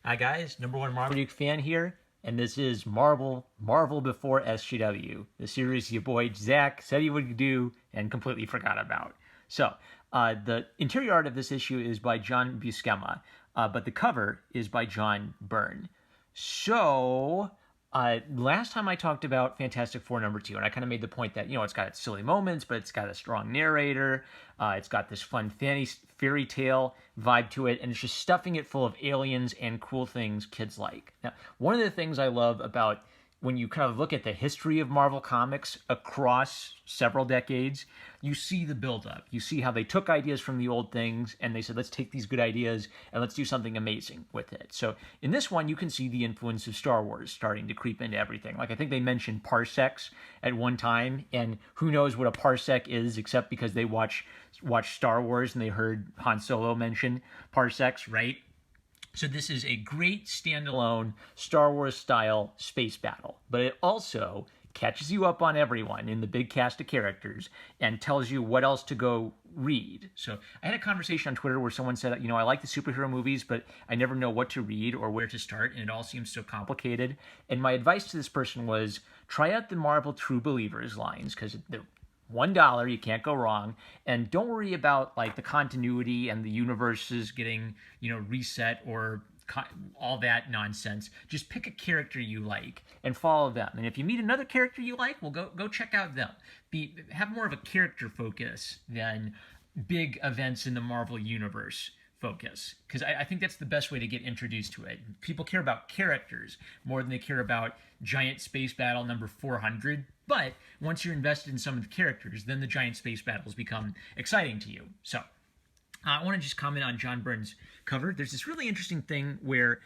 Hi guys, #1 Marmaduke fan here, and this is Marvel Before SJW, the series your boy Zach said he would do and completely forgot about. So, the interior art of this issue is by John Buscema, but the cover is by John Byrne. So, last time I talked about Fantastic Four #2, and I kind of made the point that, it's got its silly moments, but it's got a strong narrator. It's got this fun fairy tale vibe to it, and it's just stuffing it full of aliens and cool things kids like. Now, one of the things I love about when you kind of look at the history of Marvel Comics across several decades, you see the buildup. You see how they took ideas from the old things and they said, let's take these good ideas and let's do something amazing with it. So in this one, you can see the influence of Star Wars starting to creep into everything. Like, I think they mentioned parsecs at one time, and who knows what a parsec is except because they watch Star Wars and they heard Han Solo mention parsecs, right? So this is a great standalone Star Wars-style space battle, but it also catches you up on everyone in the big cast of characters and tells you what else to go read. So I had a conversation on Twitter where someone said, I like the superhero movies, but I never know what to read or where to start, and it all seems so complicated. And my advice to this person was, try out the Marvel True Believers lines, because they're $1, you can't go wrong, and don't worry about like the continuity and the universes getting reset or all that nonsense. Just pick a character you like and follow them, and if you meet another character you like, well, go check out them. Have more of a character focus than big events in the Marvel universe focus, because I think that's the best way to get introduced to it. People care about characters more than they care about giant space battle number 400. But once you're invested in some of the characters, then the giant space battles become exciting to you. So I want to just comment on John Byrne's cover. There's this really interesting thing where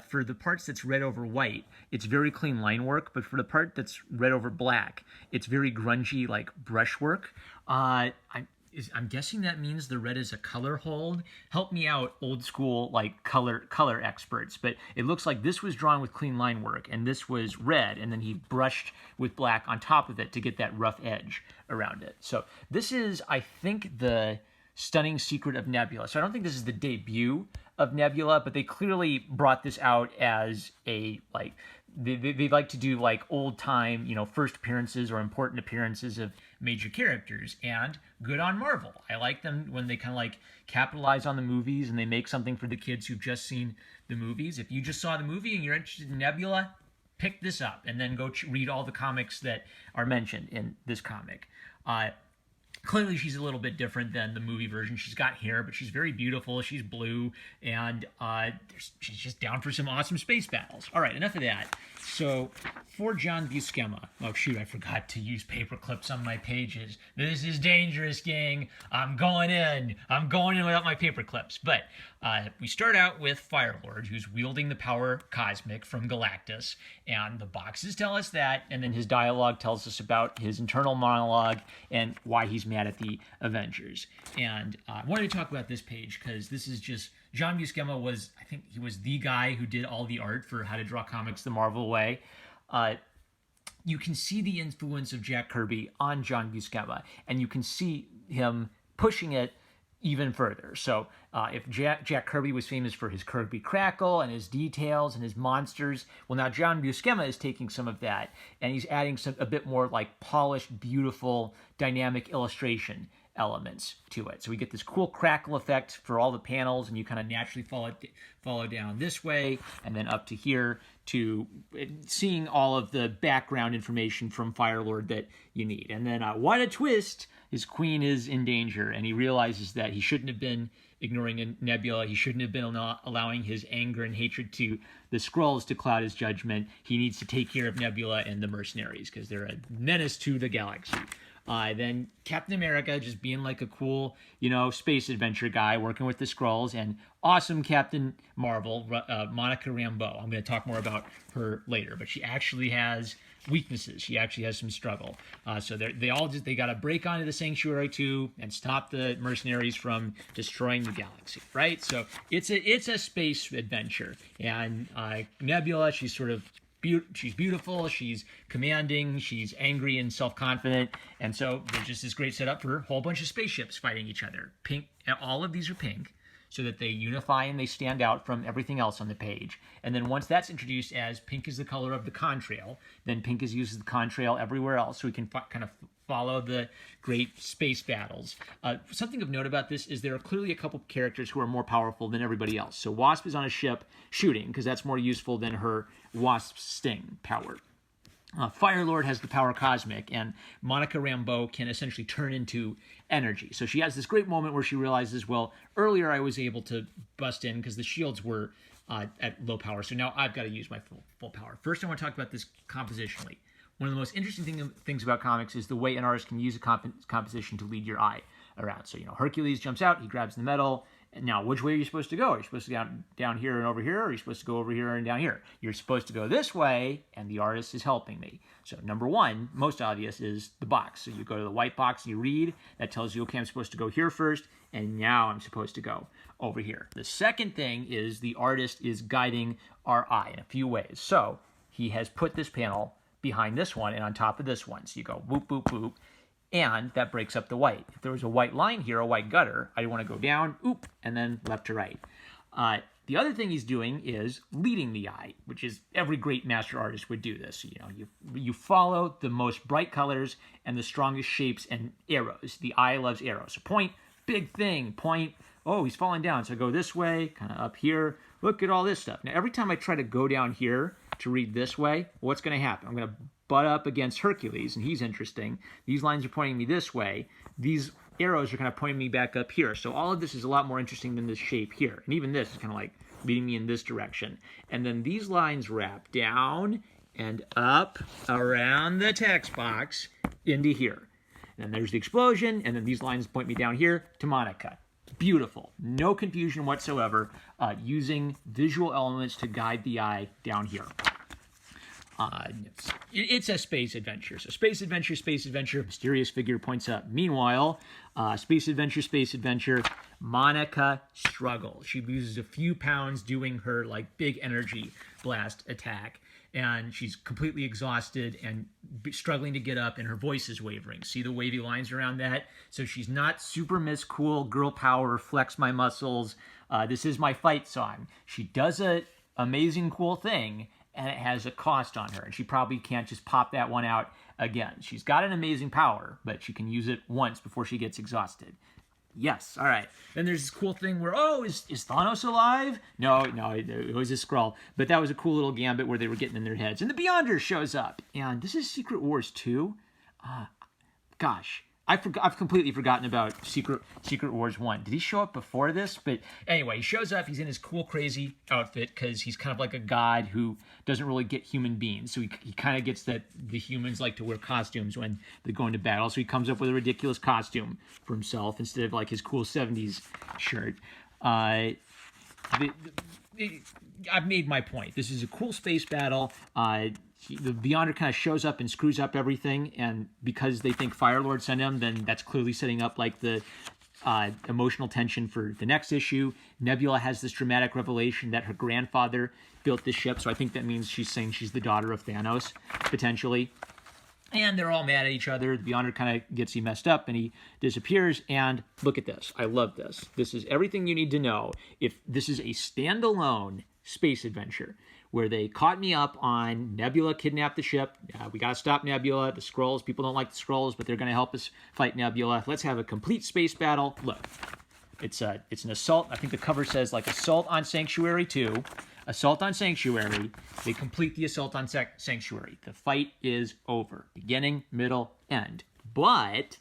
for the parts that's red over white, it's very clean line work, but for the part that's red over black, it's very grungy, like brushwork. I'm guessing that means the red is a color hold. Help me out, old school like color experts. But it looks like this was drawn with clean line work, and this was red, and then he brushed with black on top of it to get that rough edge around it. So this is, I think, the Stunning Secret of Nebula. So I don't think this is the debut of Nebula, but they clearly brought this out as a they like to do like old time, first appearances or important appearances of major characters, and good on Marvel. I like them when they kind of like capitalize on the movies and they make something for the kids who've just seen the movies. If you just saw the movie and you're interested in Nebula, pick this up and then go read all the comics that are mentioned in this comic. Clearly, she's a little bit different than the movie version. She's got hair, but she's very beautiful. She's blue, and she's just down for some awesome space battles. All right, enough of that. So, for John Buscema, oh shoot, I forgot to use paper clips on my pages. This is dangerous, gang. I'm going in without my paper clips. But we start out with Firelord, who's wielding the power cosmic from Galactus, and the boxes tell us that, and then his dialogue tells us about his internal monologue and why he's mad at the Avengers. And I wanted to talk about this page because this is just, John Buscema was, I think he was the guy who did all the art for How to Draw Comics the Marvel Way. You can see the influence of Jack Kirby on John Buscema, and you can see him pushing it even further. So if Jack Kirby was famous for his Kirby Crackle and his details and his monsters, well, now John Buscema is taking some of that and he's adding a bit more like polished, beautiful, dynamic illustration elements to it. So we get this cool crackle effect for all the panels, and you kind of naturally follow down this way and then up to here to seeing all of the background information from Firelord that you need. And then what a twist! His queen is in danger, and he realizes that he shouldn't have been ignoring Nebula. He shouldn't have been allowing his anger and hatred to the Skrulls to cloud his judgment. He needs to take care of Nebula and the mercenaries because they're a menace to the galaxy. Then Captain America just being like a cool, space adventure guy working with the Skrulls, and awesome Captain Marvel, Monica Rambeau. I'm going to talk more about her later, but she actually has weaknesses. She actually has some struggle. So they got to break onto the Sanctuary too and stop the mercenaries from destroying the galaxy, right? So it's a space adventure, and Nebula, she's sort of she's beautiful, she's commanding, she's angry and self-confident, and so there's just this great setup for a whole bunch of spaceships fighting each other. Pink, all of these are pink, so that they unify and they stand out from everything else on the page. And then once that's introduced as pink is the color of the contrail, then pink is used as the contrail everywhere else, so we can kind of follow the great space battles. Something of note about this is there are clearly a couple characters who are more powerful than everybody else. So Wasp is on a ship shooting, because that's more useful than her Wasp Sting power. Firelord has the power cosmic, and Monica Rambeau can essentially turn into energy. So she has this great moment where she realizes, well, earlier I was able to bust in because the shields were at low power, so now I've got to use my full power. First, I want to talk about this compositionally. One of the most interesting things about comics is the way an artist can use a composition to lead your eye around. So, Hercules jumps out, he grabs the medal. And now, which way are you supposed to go? Are you supposed to go down here and over here? Or are you supposed to go over here and down here? You're supposed to go this way, and the artist is helping me. So number one, most obvious, is the box. So you go to the white box, you read. That tells you, okay, I'm supposed to go here first, and now I'm supposed to go over here. The second thing is the artist is guiding our eye in a few ways. So he has put this panel behind this one and on top of this one. So you go boop, boop, boop, and that breaks up the white. If there was a white line here, a white gutter, I want to go down, oop, and then left to right. The other thing he's doing is leading the eye, which is every great master artist would do this. You follow the most bright colors and the strongest shapes and arrows. The eye loves arrows. So point, big thing, point, oh, he's falling down. So I go this way, kind of up here. Look at all this stuff. Now, every time I try to go down here to read this way, what's going to happen? I'm going to butt up against Hercules, and he's interesting. These lines are pointing me this way. These arrows are kind of pointing me back up here. So all of this is a lot more interesting than this shape here. And even this is kind of like leading me in this direction. And then these lines wrap down and up around the text box into here. And then there's the explosion, and then these lines point me down here to Monica. Beautiful. No confusion whatsoever, using visual elements to guide the eye down here. It's a space adventure. So space adventure, mysterious figure points up. Meanwhile, space adventure, Monica struggles. She loses a few pounds doing her big energy blast attack, and she's completely exhausted and struggling to get up, and her voice is wavering. See the wavy lines around that? So she's not super Miss Cool, girl power, flex my muscles, this is my fight song. She does a amazing cool thing, and it has a cost on her, and she probably can't just pop that one out again. She's got an amazing power, but she can use it once before she gets exhausted. Yes, all right. Then there's this cool thing where, is Thanos alive? No, it was a Skrull. But that was a cool little gambit where they were getting in their heads. And the Beyonder shows up. And this is Secret Wars 2. Gosh, I've completely forgotten about Secret Wars 1. Did he show up before this? But anyway, he shows up. He's in his cool, crazy outfit because he's kind of like a god who doesn't really get human beings. So he kind of gets that the humans like to wear costumes when they go into battle. So he comes up with a ridiculous costume for himself instead of his cool 70s shirt. I've made my point. This is a cool space battle. The Beyonder kind of shows up and screws up everything, and because they think Firelord sent him, then that's clearly setting up the emotional tension for the next issue. Nebula has this dramatic revelation that her grandfather built this ship, so I think that means she's saying she's the daughter of Thanos, potentially. And they're all mad at each other. The Beyonder kind of gets messed up, and he disappears. And look at this. I love this. This is everything you need to know. If this is a standalone space adventure where they caught me up on Nebula kidnapped the ship. We got to stop Nebula. The Skrulls, people don't like the Skrulls, but they're going to help us fight Nebula. Let's have a complete space battle. Look, it's an assault. I think the cover says Assault on Sanctuary 2. Assault on Sanctuary. They complete the Assault on Sanctuary. The fight is over. Beginning, middle, end. But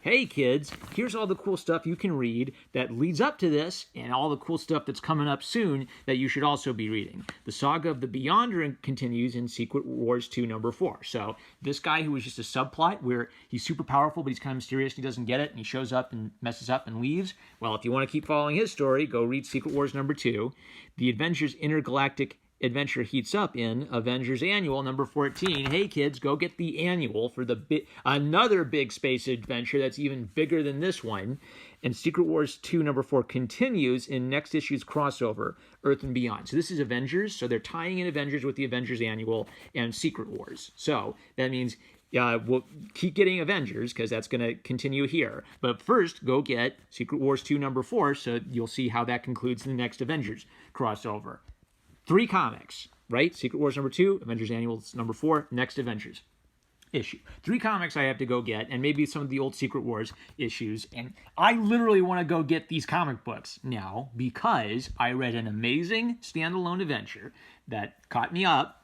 hey kids, here's all the cool stuff you can read that leads up to this, and all the cool stuff that's coming up soon that you should also be reading. The saga of the Beyonder continues in Secret Wars 2 number 4. So this guy who was just a subplot where he's super powerful but he's kind of mysterious and he doesn't get it and he shows up and messes up and leaves. Well, if you want to keep following his story, go read Secret Wars number 2. The Avengers Intergalactic Adventure heats up in Avengers Annual number 14. Hey kids, go get the annual for another big space adventure that's even bigger than this one. And Secret Wars 2 number 4 continues in next issue's crossover, Earth and Beyond. So this is Avengers, so they're tying in Avengers with the Avengers Annual and Secret Wars. So that means we'll keep getting Avengers because that's going to continue here. But first, go get Secret Wars 2 number 4, so you'll see how that concludes in the next Avengers crossover. 3 comics, right? Secret Wars number 2, Avengers Annuals number 4, next Avengers issue. 3 comics I have to go get, and maybe some of the old Secret Wars issues. And I literally want to go get these comic books now because I read an amazing standalone adventure that caught me up,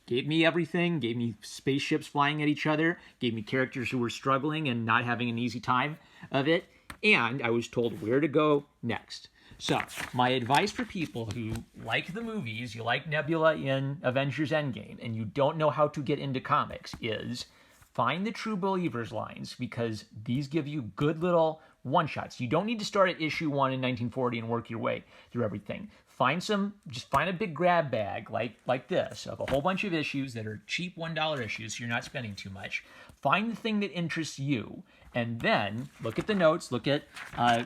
gave me everything, gave me spaceships flying at each other, gave me characters who were struggling and not having an easy time of it, and I was told where to go next. So, my advice for people who like the movies, you like Nebula in Avengers Endgame, and you don't know how to get into comics is find the True Believers lines, because these give you good little one-shots. You don't need to start at issue 1 in 1940 and work your way through everything. Just find a big grab bag like this of a whole bunch of issues that are cheap $1 issues, so you're not spending too much. Find the thing that interests you, and then look at the notes, look at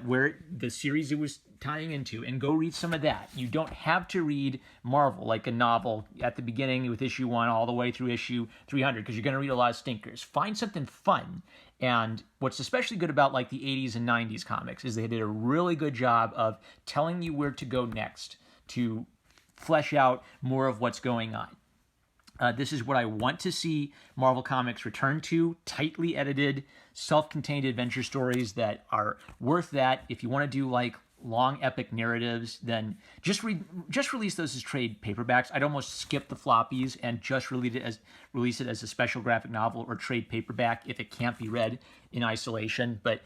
where the series it was tying into, and go read some of that. You don't have to read Marvel like a novel at the beginning with issue 1 all the way through issue 300, because you're going to read a lot of stinkers. Find something fun. And what's especially good about like the 80s and 90s comics is they did a really good job of telling you where to go next to flesh out more of what's going on. This is what I want to see Marvel Comics return to: tightly edited, self-contained adventure stories that are worth that. If you want to do like long epic narratives, then just release those as trade paperbacks. I'd almost skip the floppies and just release it as a special graphic novel or trade paperback if it can't be read in isolation. But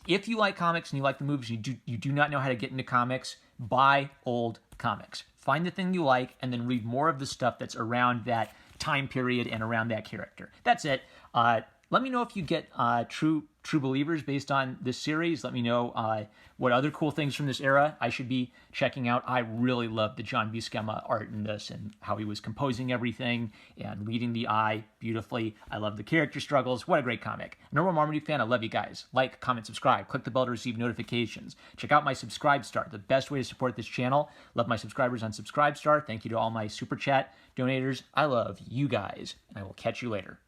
if you like comics and you like the movies, you do not know how to get into comics, buy old comics. Find the thing you like and then read more of the stuff that's around that time period and around that character. That's it. Let me know if you get True Believers based on this series. Let me know what other cool things from this era I should be checking out. I really love the John Buscema art in this and how he was composing everything and leading the eye beautifully. I love the character struggles. What a great comic. Number one Marmaduke fan, I love you guys. Like, comment, subscribe. Click the bell to receive notifications. Check out my Subscribestar, the best way to support this channel. Love my subscribers on Subscribestar. Thank you to all my Super Chat donators. I love you guys, and I will catch you later.